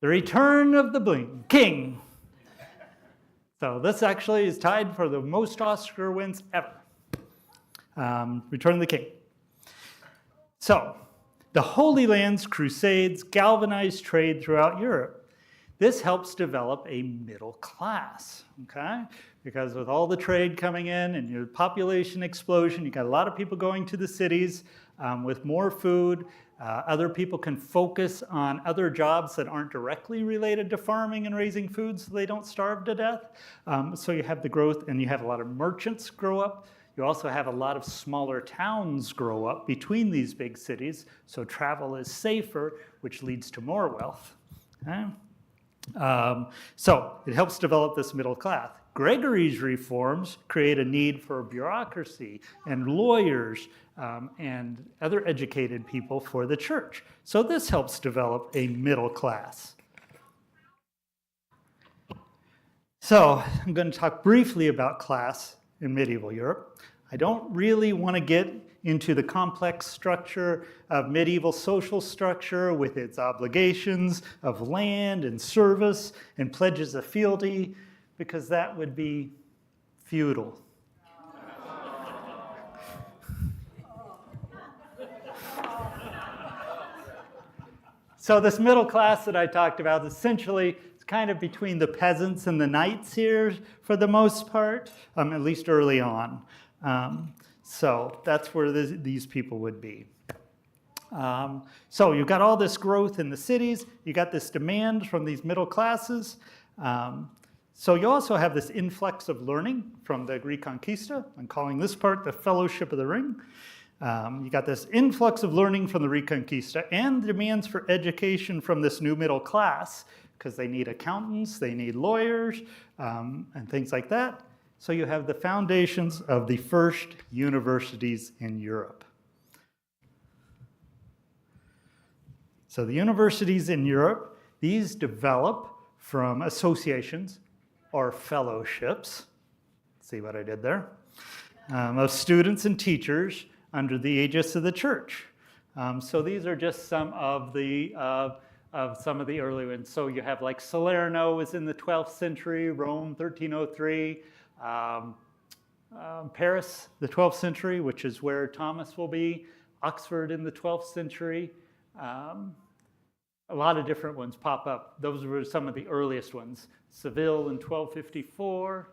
The Return of the King. So this actually is tied for the most Oscar wins ever. Return of the King. So, the Holy Land's crusades galvanized trade throughout Europe. This helps develop a middle class, okay? Because with all the trade coming in and your population explosion, you got a lot of people going to the cities with more food. Other people can focus on other jobs that aren't directly related to farming and raising food so they don't starve to death. So you have the growth, and you have a lot of merchants grow up. You also have a lot of smaller towns grow up between these big cities, so travel is safer, which leads to more wealth. Okay? So it helps develop this middle class. Gregory's reforms create a need for bureaucracy and lawyers and other educated people for the church. So this helps develop a middle class. So I'm going to talk briefly about class in medieval Europe. I don't really want to get into the complex structure of medieval social structure with its obligations of land and service and pledges of fealty, because that would be futile. So this middle class that I talked about, essentially, it's kind of between the peasants and the knights here for the most part, at least early on. So that's where these people would be. So you've got all this growth in the cities. You got this demand from these middle classes. So you also have this influx of learning from the Reconquista. I'm calling this part the Fellowship of the Ring. You got this influx of learning from the Reconquista and demands for education from this new middle class, because they need accountants, they need lawyers, and things like that. So you have the foundations of the first universities in Europe. So the universities in Europe, these develop from associations or fellowships, see what I did there, of students and teachers under the aegis of the church. So these are just some of the early ones. So you have like Salerno was in the 12th century, Rome 1303, Paris the 12th century, which is where Thomas will be, Oxford in the 12th century. A lot of different ones pop up. Those were some of the earliest ones. Seville in 1254.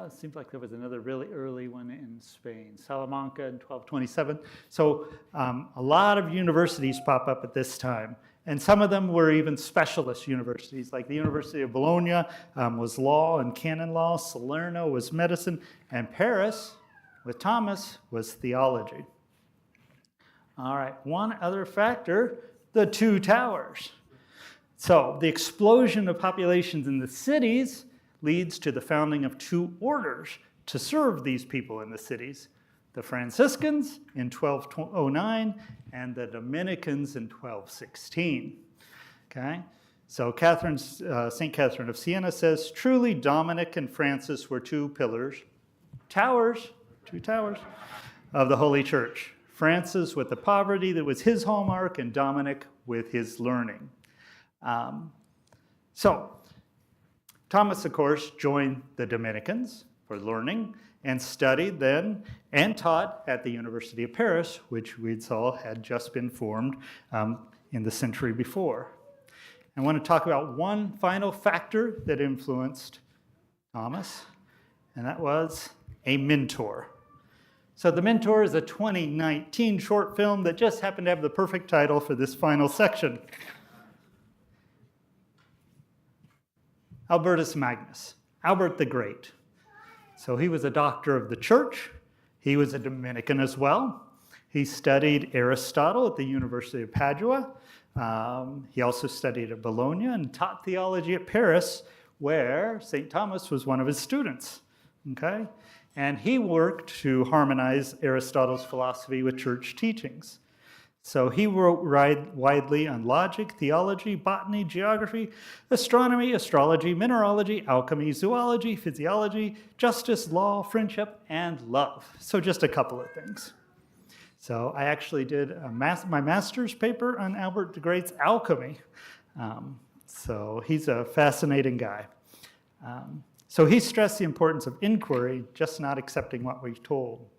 It seems like there was another really early one in Spain. Salamanca in 1227. So a lot of universities pop up at this time. And some of them were even specialist universities, like the University of Bologna was law and canon law, Salerno was medicine, and Paris, with Thomas, was theology. All right, one other factor, the two towers. So the explosion of populations in the cities leads to the founding of two orders to serve these people in the cities. the Franciscans in 1209, and the Dominicans in 1216. Okay? So St. Catherine of Siena says, truly Dominic and Francis were two pillars, two towers of the Holy Church. Francis with the poverty that was his hallmark, and Dominic with his learning. So Thomas, of course, joined the Dominicans for learning and studied then and taught at the University of Paris, which we saw had just been formed in the century before. I want to talk about one final factor that influenced Thomas, and that was a mentor. So The Mentor is a 2019 short film that just happened to have the perfect title for this final section. Albertus Magnus, Albert the Great. So he was a doctor of the church. He was a Dominican as well. He studied Aristotle at the University of Padua. He also studied at Bologna and taught theology at Paris, where St. Thomas was one of his students. Okay? And he worked to harmonize Aristotle's philosophy with church teachings. So he wrote widely on logic, theology, botany, geography, astronomy, astrology, mineralogy, alchemy, zoology, physiology, justice, law, friendship, and love. So just a couple of things. So I actually did my master's paper on Albert the Great's alchemy. So he's a fascinating guy. So he stressed the importance of inquiry, just not accepting what we're told.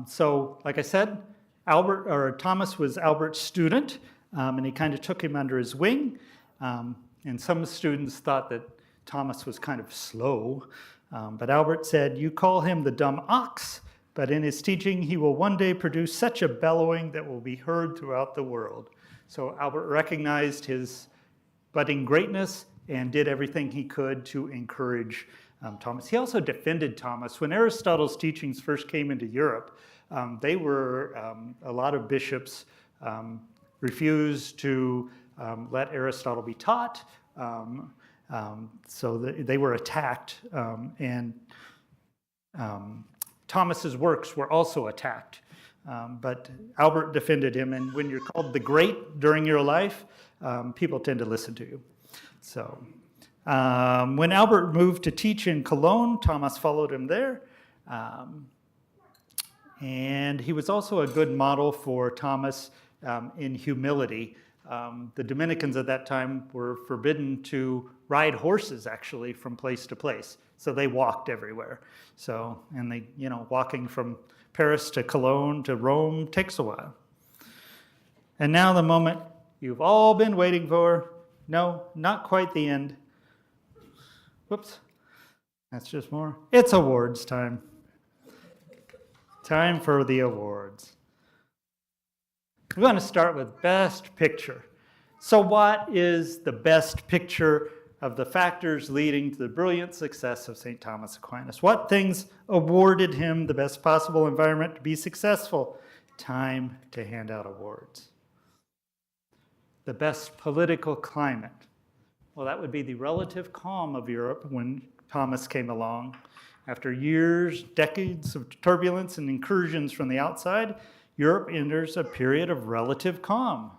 So like I said, Thomas was Albert's student, and he kind of took him under his wing. And some students thought that Thomas was kind of slow, but Albert said, "You call him the dumb ox, but in his teaching he will one day produce such a bellowing that will be heard throughout the world." So Albert recognized his budding greatness and did everything he could to encourage Thomas. He also defended Thomas. When Aristotle's teachings first came into Europe, a lot of bishops refused to let Aristotle be taught, so they were attacked, and Thomas's works were also attacked. But Albert defended him, and when you're called the Great during your life, people tend to listen to you. So when Albert moved to teach in Cologne, Thomas followed him there. And he was also a good model for Thomas in humility. The Dominicans at that time were forbidden to ride horses, actually, from place to place. So they walked everywhere. Walking from Paris to Cologne to Rome takes a while. And now the moment you've all been waiting for. No, not quite the end. Whoops. That's just more. It's awards time. Time for the awards. We're going to start with Best Picture. So what is the best picture of the factors leading to the brilliant success of St. Thomas Aquinas? What things awarded him the best possible environment to be successful? Time to hand out awards. The best political climate. Well, that would be the relative calm of Europe when Thomas came along. After years, decades of turbulence and incursions from the outside, Europe enters a period of relative calm.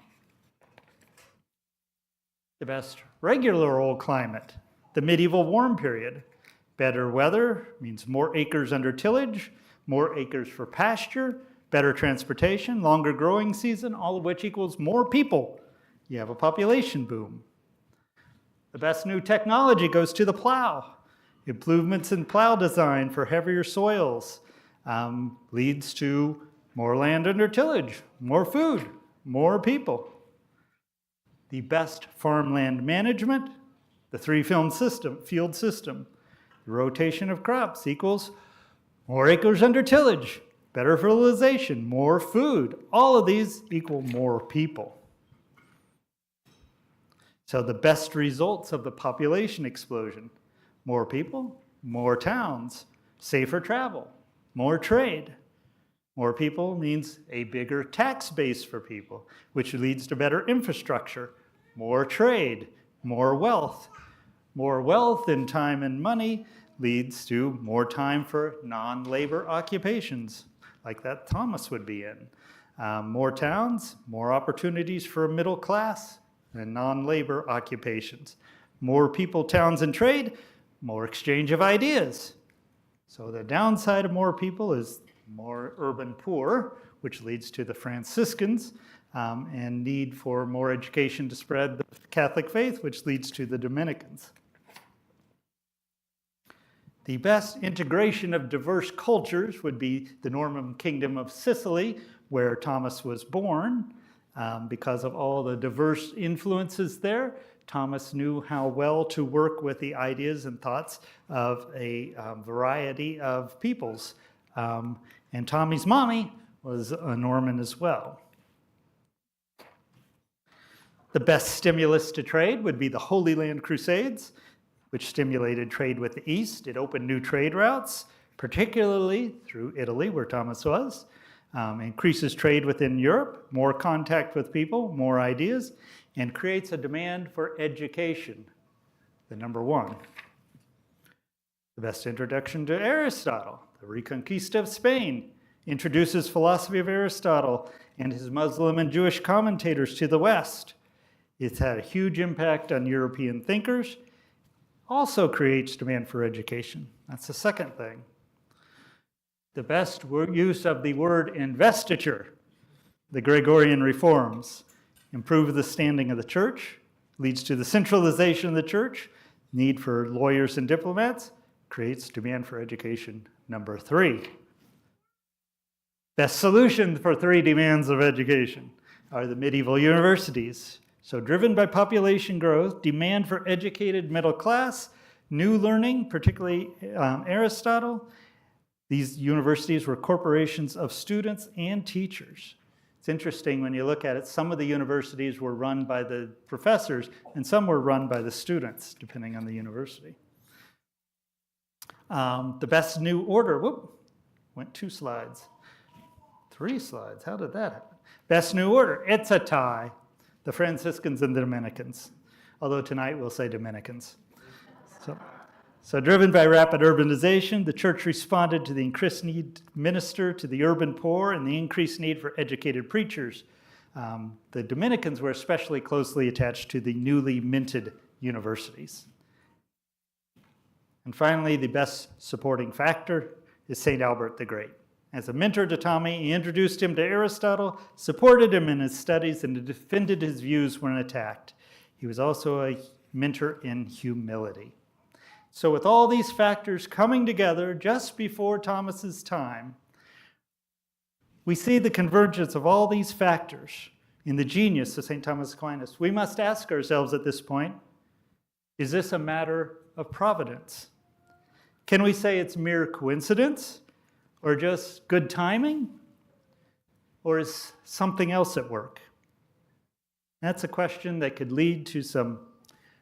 The best regular old climate, the medieval warm period. Better weather means more acres under tillage, more acres for pasture, better transportation, longer growing season, all of which equals more people. You have a population boom. The best new technology goes to the plow. Improvements in plow design for heavier soils leads to more land under tillage, more food, more people. The best farmland management, the three-field system. The rotation of crops equals more acres under tillage, better fertilization, more food. All of these equal more people. So the best results of the population explosion: more people, more towns, safer travel, more trade. More people means a bigger tax base for people, which leads to better infrastructure, more trade, more wealth. More wealth in time and money leads to more time for non-labor occupations, like that Thomas would be in. More towns, more opportunities for middle class and non-labor occupations. More people, towns, and trade, more exchange of ideas. So the downside of more people is more urban poor, which leads to the Franciscans, and need for more education to spread the Catholic faith, which leads to the Dominicans. The best integration of diverse cultures would be the Norman Kingdom of Sicily, where Thomas was born. Because of all the diverse influences there, Thomas knew how well to work with the ideas and thoughts of a variety of peoples. And Tommy's mommy was a Norman as well. The best stimulus to trade would be the Holy Land Crusades, which stimulated trade with the East. It opened new trade routes, particularly through Italy, where Thomas was. Increases trade within Europe, more contact with people, more ideas, and creates a demand for education, the number one. The best introduction to Aristotle, the Reconquista of Spain, introduces philosophy of Aristotle and his Muslim and Jewish commentators to the West. It's had a huge impact on European thinkers, also creates demand for education. That's the second thing. The best use of the word investiture, the Gregorian reforms, improve the standing of the church, leads to the centralization of the church, need for lawyers and diplomats, creates demand for education. Number three. Best solution for three demands of education are the medieval universities. So driven by population growth, demand for educated middle class, new learning, particularly Aristotle. These universities were corporations of students and teachers. It's interesting when you look at it, some of the universities were run by the professors and some were run by the students, depending on the university. The best new order, went 2 slides. 3 slides, how did that happen? Best new order, it's a tie. The Franciscans and the Dominicans, although tonight we'll say Dominicans. So driven by rapid urbanization, the church responded to the increased need to minister to the urban poor and the increased need for educated preachers. The Dominicans were especially closely attached to the newly minted universities. And finally, the best supporting factor is St. Albert the Great. As a mentor to Tommy, he introduced him to Aristotle, supported him in his studies, and defended his views when attacked. He was also a mentor in humility. So with all these factors coming together just before Thomas's time, we see the convergence of all these factors in the genius of St. Thomas Aquinas. We must ask ourselves at this point, is this a matter of providence? Can we say it's mere coincidence? Or just good timing? Or is something else at work? That's a question that could lead to some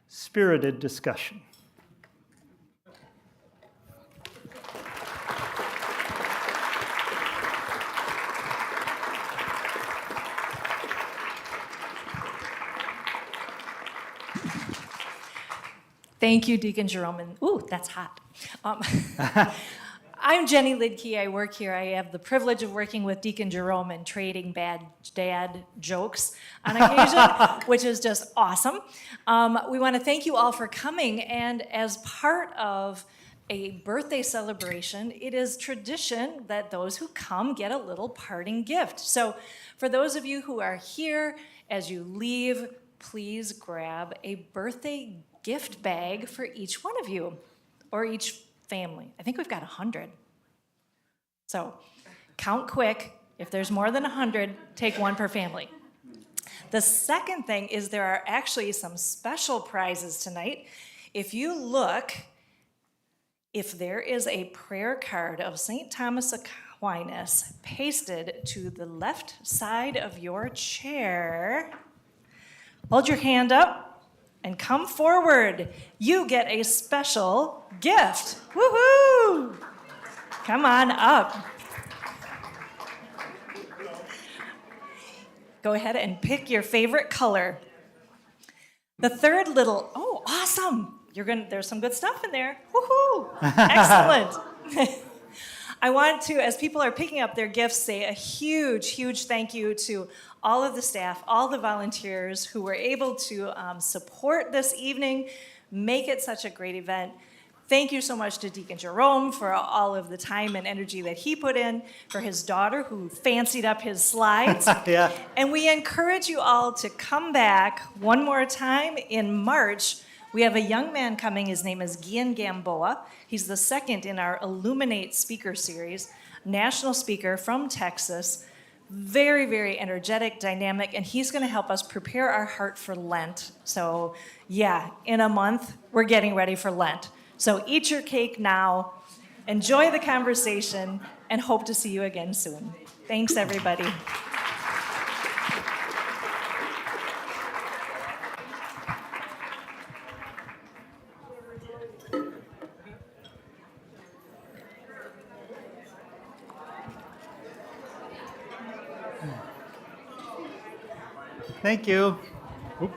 spirited discussion. Thank you, Deacon Jerome. And, ooh, that's hot. I'm Jenny Lidke. I work here. I have the privilege of working with Deacon Jerome and trading bad dad jokes on occasion, which is just awesome. We want to thank you all for coming. And as part of a birthday celebration, it is tradition that those who come get a little parting gift. So for those of you who are here, as you leave, please grab a birthday gift bag for each one of you, or each family. I think we've got 100. So count quick. If there's more than 100, take one per family. The second thing is there are actually some special prizes tonight. If you look, if there is a prayer card of St. Thomas Aquinas pasted to the left side of your chair, hold your hand up and come forward. You get a special gift. Woohoo! Come on up. Go ahead and pick your favorite color. The third little, oh, awesome. there's some good stuff in there. Woohoo! Excellent. I want to, as people are picking up their gifts, say a huge, huge thank you to all of the staff, all the volunteers who were able to support this evening, make it such a great event. Thank you so much to Deacon Jerome for all of the time and energy that he put in, for his daughter who fancied up his slides. Yeah. And we encourage you all to come back one more time in March. We have a young man coming. His name is Gian Gamboa. He's the second in our Illuminate speaker series, national speaker from Texas. Very, very energetic, dynamic, and he's going to help us prepare our heart for Lent. So, yeah, in a month, we're getting ready for Lent. So eat your cake now, enjoy the conversation, and hope to see you again soon. Thanks, everybody. Thank you. Oop.